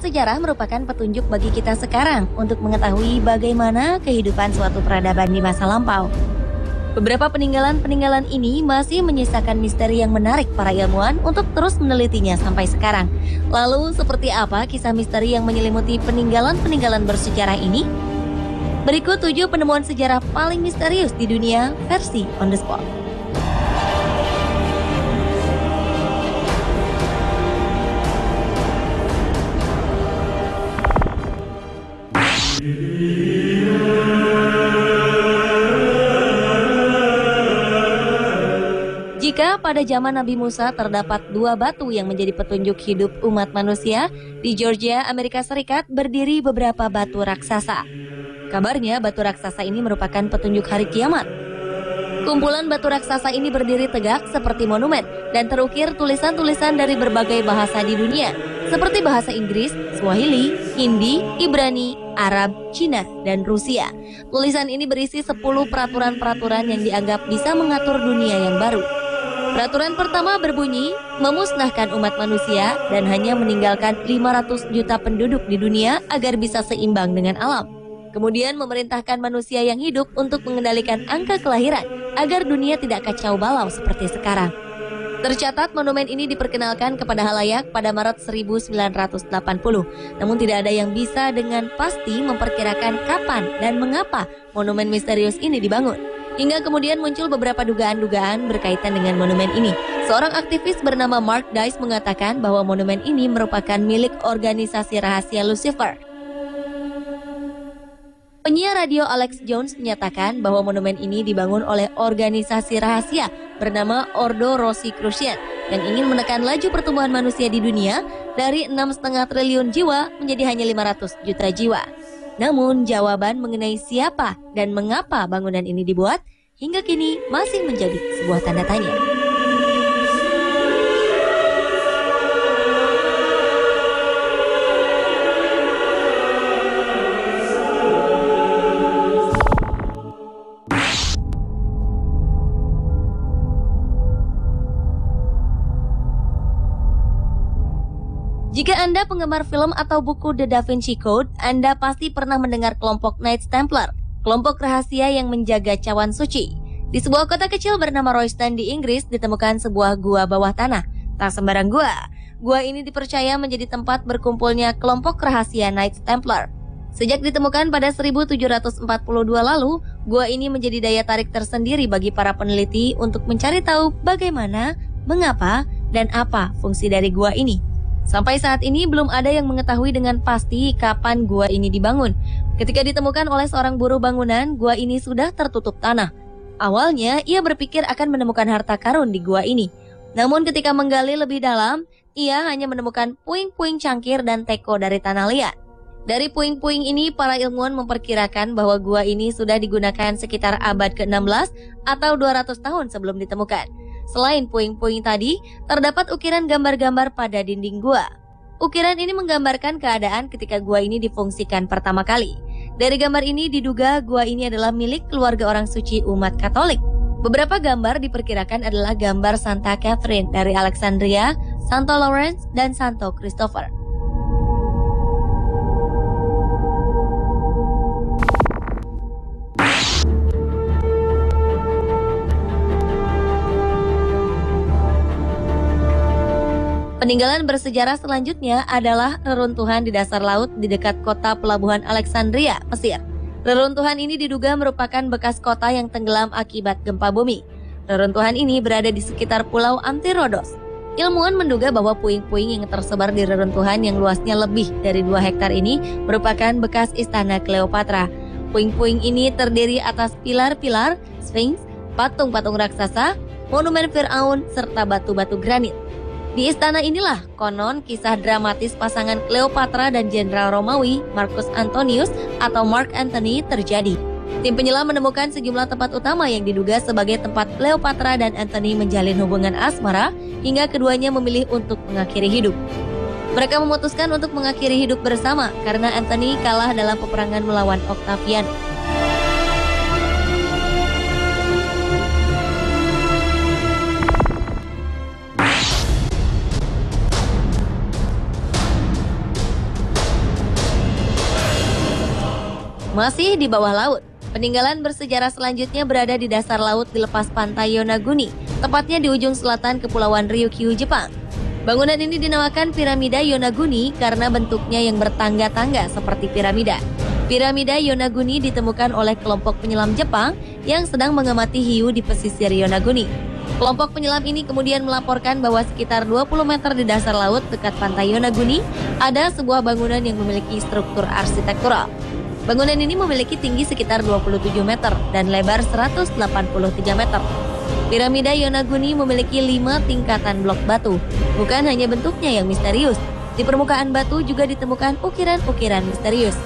sejarah merupakan petunjuk bagi kita sekarang untuk mengetahui bagaimana kehidupan suatu peradaban di masa lampau. Beberapa peninggalan-peninggalan ini masih menyisakan misteri yang menarik para ilmuwan untuk terus menelitinya sampai sekarang. Lalu, seperti apa kisah misteri yang menyelimuti peninggalan-peninggalan bersejarah ini? Berikut 7 penemuan sejarah paling misterius di dunia versi On The Spot. Jika pada zaman Nabi Musa terdapat 2 batu yang menjadi petunjuk hidup umat manusia, di Georgia, Amerika Serikat berdiri beberapa batu raksasa. Kabarnya batu raksasa ini merupakan petunjuk hari kiamat. Kumpulan batu raksasa ini berdiri tegak seperti monumen dan terukir tulisan-tulisan dari berbagai bahasa di dunia, seperti bahasa Inggris, Swahili, Hindi, Ibrani, Arab, Cina, dan Rusia. Tulisan ini berisi 10 peraturan-peraturan yang dianggap bisa mengatur dunia yang baru. Peraturan pertama berbunyi, memusnahkan umat manusia dan hanya meninggalkan 500 juta penduduk di dunia agar bisa seimbang dengan alam. Kemudian memerintahkan manusia yang hidup untuk mengendalikan angka kelahiran agar dunia tidak kacau balau seperti sekarang. Tercatat monumen ini diperkenalkan kepada halayak pada Maret 1980. Namun tidak ada yang bisa dengan pasti memperkirakan kapan dan mengapa monumen misterius ini dibangun. Hingga kemudian muncul beberapa dugaan-dugaan berkaitan dengan monumen ini. Seorang aktivis bernama Mark Dice mengatakan bahwa monumen ini merupakan milik organisasi rahasia Lucifer. Penyiar radio Alex Jones menyatakan bahwa monumen ini dibangun oleh organisasi rahasia bernama Ordo Rosicrucian yang ingin menekan laju pertumbuhan manusia di dunia dari 6,5 triliun jiwa menjadi hanya 500 juta jiwa. Namun jawaban mengenai siapa dan mengapa bangunan ini dibuat hingga kini masih menjadi sebuah tanda tanya. Jika Anda penggemar film atau buku The Da Vinci Code, Anda pasti pernah mendengar kelompok Knights Templar, kelompok rahasia yang menjaga cawan suci. Di sebuah kota kecil bernama Royston di Inggris ditemukan sebuah gua bawah tanah. Tak sembarang gua. Gua ini dipercaya menjadi tempat berkumpulnya kelompok rahasia Knights Templar. Sejak ditemukan pada 1742 lalu, gua ini menjadi daya tarik tersendiri bagi para peneliti untuk mencari tahu bagaimana, mengapa, dan apa fungsi dari gua ini. Sampai saat ini belum ada yang mengetahui dengan pasti kapan gua ini dibangun. Ketika ditemukan oleh seorang buruh bangunan, gua ini sudah tertutup tanah. Awalnya, ia berpikir akan menemukan harta karun di gua ini. Namun ketika menggali lebih dalam, ia hanya menemukan puing-puing cangkir dan teko dari tanah liat. Dari puing-puing ini, para ilmuwan memperkirakan bahwa gua ini sudah digunakan sekitar abad ke-16 atau 200 tahun sebelum ditemukan. Selain puing-puing tadi, terdapat ukiran gambar-gambar pada dinding gua. Ukiran ini menggambarkan keadaan ketika gua ini difungsikan pertama kali. Dari gambar ini diduga gua ini adalah milik keluarga orang suci umat Katolik. Beberapa gambar diperkirakan adalah gambar Santa Catherine dari Alexandria, Santo Lawrence, dan Santo Christopher. Peninggalan bersejarah selanjutnya adalah reruntuhan di dasar laut di dekat kota pelabuhan Alexandria, Mesir. Reruntuhan ini diduga merupakan bekas kota yang tenggelam akibat gempa bumi. Reruntuhan ini berada di sekitar pulau Antirodos. Ilmuwan menduga bahwa puing-puing yang tersebar di reruntuhan yang luasnya lebih dari 2 hektar ini merupakan bekas istana Cleopatra. Puing-puing ini terdiri atas pilar-pilar, sphinx, patung-patung raksasa, monumen Firaun, serta batu-batu granit. Di istana inilah konon kisah dramatis pasangan Cleopatra dan Jenderal Romawi Marcus Antonius atau Mark Antony terjadi. Tim penyelam menemukan sejumlah tempat utama yang diduga sebagai tempat Cleopatra dan Antony menjalin hubungan asmara hingga keduanya memilih untuk mengakhiri hidup. Mereka memutuskan untuk mengakhiri hidup bersama karena Antony kalah dalam peperangan melawan Octavian. Masih di bawah laut, peninggalan bersejarah selanjutnya berada di dasar laut di lepas pantai Yonaguni, tepatnya di ujung selatan Kepulauan Ryukyu, Jepang. Bangunan ini dinamakan Piramida Yonaguni karena bentuknya yang bertangga-tangga seperti piramida. Piramida Yonaguni ditemukan oleh kelompok penyelam Jepang yang sedang mengamati hiu di pesisir Yonaguni. Kelompok penyelam ini kemudian melaporkan bahwa sekitar 20 meter di dasar laut dekat pantai Yonaguni ada sebuah bangunan yang memiliki struktur arsitektural. Bangunan ini memiliki tinggi sekitar 27 meter dan lebar 183 meter. Piramida Yonaguni memiliki 5 tingkatan blok batu. Bukan hanya bentuknya yang misterius, di permukaan batu juga ditemukan ukiran-ukiran misterius.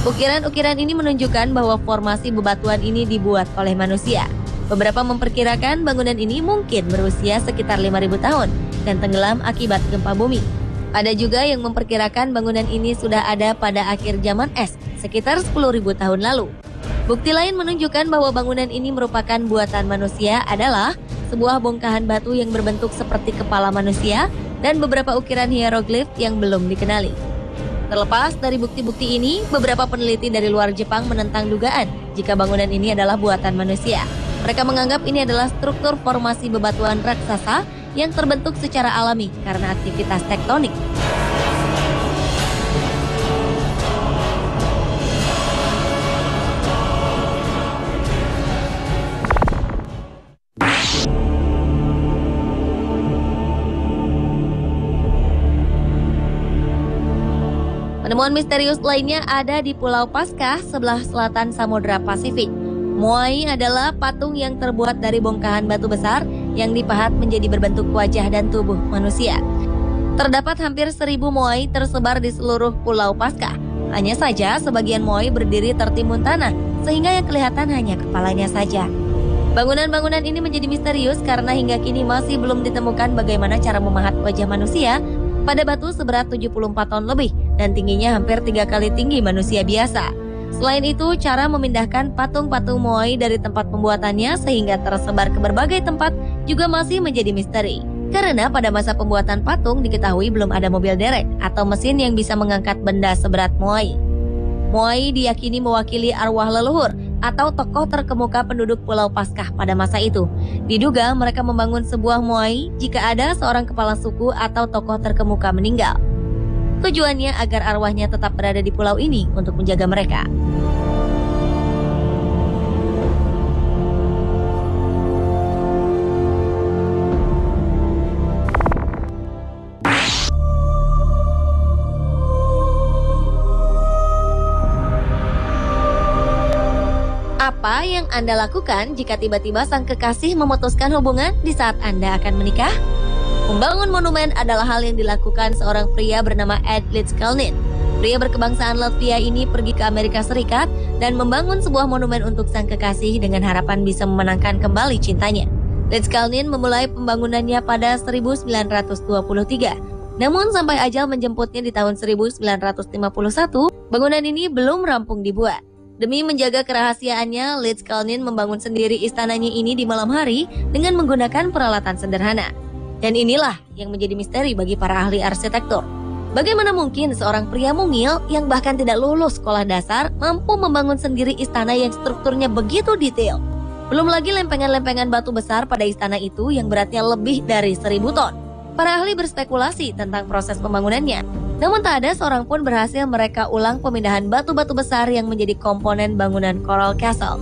Ukiran-ukiran ini menunjukkan bahwa formasi bebatuan ini dibuat oleh manusia. Beberapa memperkirakan bangunan ini mungkin berusia sekitar 5.000 tahun dan tenggelam akibat gempa bumi. Ada juga yang memperkirakan bangunan ini sudah ada pada akhir zaman es, sekitar 10.000 tahun lalu. Bukti lain menunjukkan bahwa bangunan ini merupakan buatan manusia adalah sebuah bongkahan batu yang berbentuk seperti kepala manusia dan beberapa ukiran hieroglif yang belum dikenali. Terlepas dari bukti-bukti ini, beberapa peneliti dari luar Jepang menentang dugaan jika bangunan ini adalah buatan manusia. Mereka menganggap ini adalah struktur formasi bebatuan raksasa yang terbentuk secara alami karena aktivitas tektonik. Penemuan misterius lainnya ada di Pulau Paskah sebelah selatan Samudra Pasifik. Moai adalah patung yang terbuat dari bongkahan batu besar yang dipahat menjadi berbentuk wajah dan tubuh manusia. Terdapat hampir 1.000 moai tersebar di seluruh Pulau Paskah. Hanya saja sebagian moai berdiri tertimbun tanah, sehingga yang kelihatan hanya kepalanya saja. Bangunan-bangunan ini menjadi misterius karena hingga kini masih belum ditemukan bagaimana cara memahat wajah manusia pada batu seberat 74 ton lebih dan tingginya hampir 3 kali tinggi manusia biasa. Selain itu, cara memindahkan patung-patung moai dari tempat pembuatannya sehingga tersebar ke berbagai tempat juga masih menjadi misteri. Karena pada masa pembuatan patung diketahui belum ada mobil derek atau mesin yang bisa mengangkat benda seberat moai. Moai diyakini mewakili arwah leluhur atau tokoh terkemuka penduduk Pulau Paskah pada masa itu. Diduga mereka membangun sebuah moai jika ada seorang kepala suku atau tokoh terkemuka meninggal. Tujuannya agar arwahnya tetap berada di pulau ini untuk menjaga mereka. Apa yang Anda lakukan jika tiba-tiba sang kekasih memutuskan hubungan di saat Anda akan menikah? Membangun monumen adalah hal yang dilakukan seorang pria bernama Ed Lidskalnin. Pria berkebangsaan Latvia ini pergi ke Amerika Serikat dan membangun sebuah monumen untuk sang kekasih dengan harapan bisa memenangkan kembali cintanya. Lidskalnin memulai pembangunannya pada 1923. Namun sampai ajal menjemputnya di tahun 1951, bangunan ini belum rampung dibuat. Demi menjaga kerahasiaannya, Lidskalnin membangun sendiri istananya ini di malam hari dengan menggunakan peralatan sederhana. Dan inilah yang menjadi misteri bagi para ahli arsitektur. Bagaimana mungkin seorang pria mungil yang bahkan tidak lulus sekolah dasar mampu membangun sendiri istana yang strukturnya begitu detail? Belum lagi lempengan-lempengan batu besar pada istana itu yang beratnya lebih dari 1.000 ton. Para ahli berspekulasi tentang proses pembangunannya. Namun tak ada seorang pun berhasil mereka ulang pemindahan batu-batu besar yang menjadi komponen bangunan Coral Castle.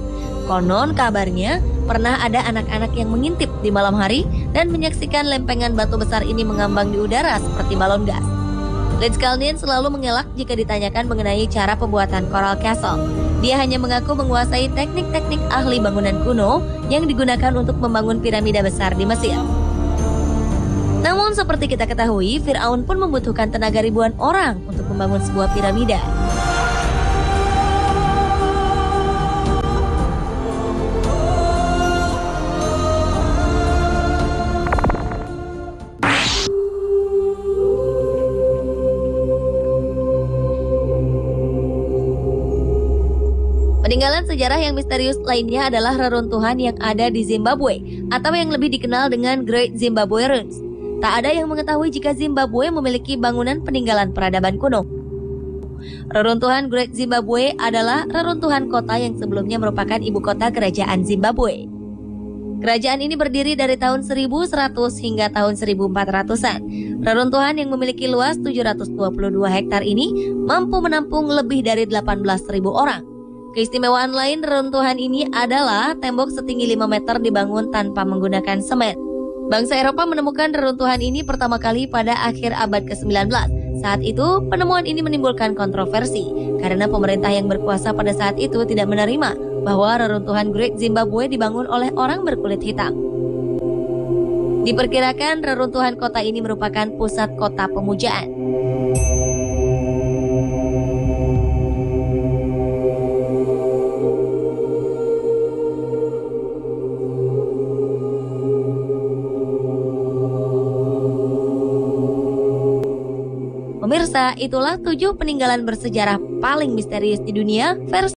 Konon kabarnya pernah ada anak-anak yang mengintip di malam hari dan menyaksikan lempengan batu besar ini mengambang di udara seperti balon gas. Lidskalnin selalu mengelak jika ditanyakan mengenai cara pembuatan Coral Castle. Dia hanya mengaku menguasai teknik-teknik ahli bangunan kuno yang digunakan untuk membangun piramida besar di Mesir. Namun seperti kita ketahui, Firaun pun membutuhkan tenaga ribuan orang untuk membangun sebuah piramida. Peninggalan sejarah yang misterius lainnya adalah reruntuhan yang ada di Zimbabwe atau yang lebih dikenal dengan Great Zimbabwe Ruins. Tak ada yang mengetahui jika Zimbabwe memiliki bangunan peninggalan peradaban kuno. Reruntuhan Great Zimbabwe adalah reruntuhan kota yang sebelumnya merupakan ibu kota kerajaan Zimbabwe. Kerajaan ini berdiri dari tahun 1100 hingga tahun 1400-an. Reruntuhan yang memiliki luas 722 hektar ini mampu menampung lebih dari 18.000 orang. Keistimewaan lain reruntuhan ini adalah tembok setinggi 5 meter dibangun tanpa menggunakan semen. Bangsa Eropa menemukan reruntuhan ini pertama kali pada akhir abad ke-19. Saat itu, penemuan ini menimbulkan kontroversi karena pemerintah yang berkuasa pada saat itu tidak menerima bahwa reruntuhan Great Zimbabwe dibangun oleh orang berkulit hitam. Diperkirakan reruntuhan kota ini merupakan pusat kota pemujaan. Pemirsa, itulah 7 peninggalan bersejarah paling misterius di dunia versi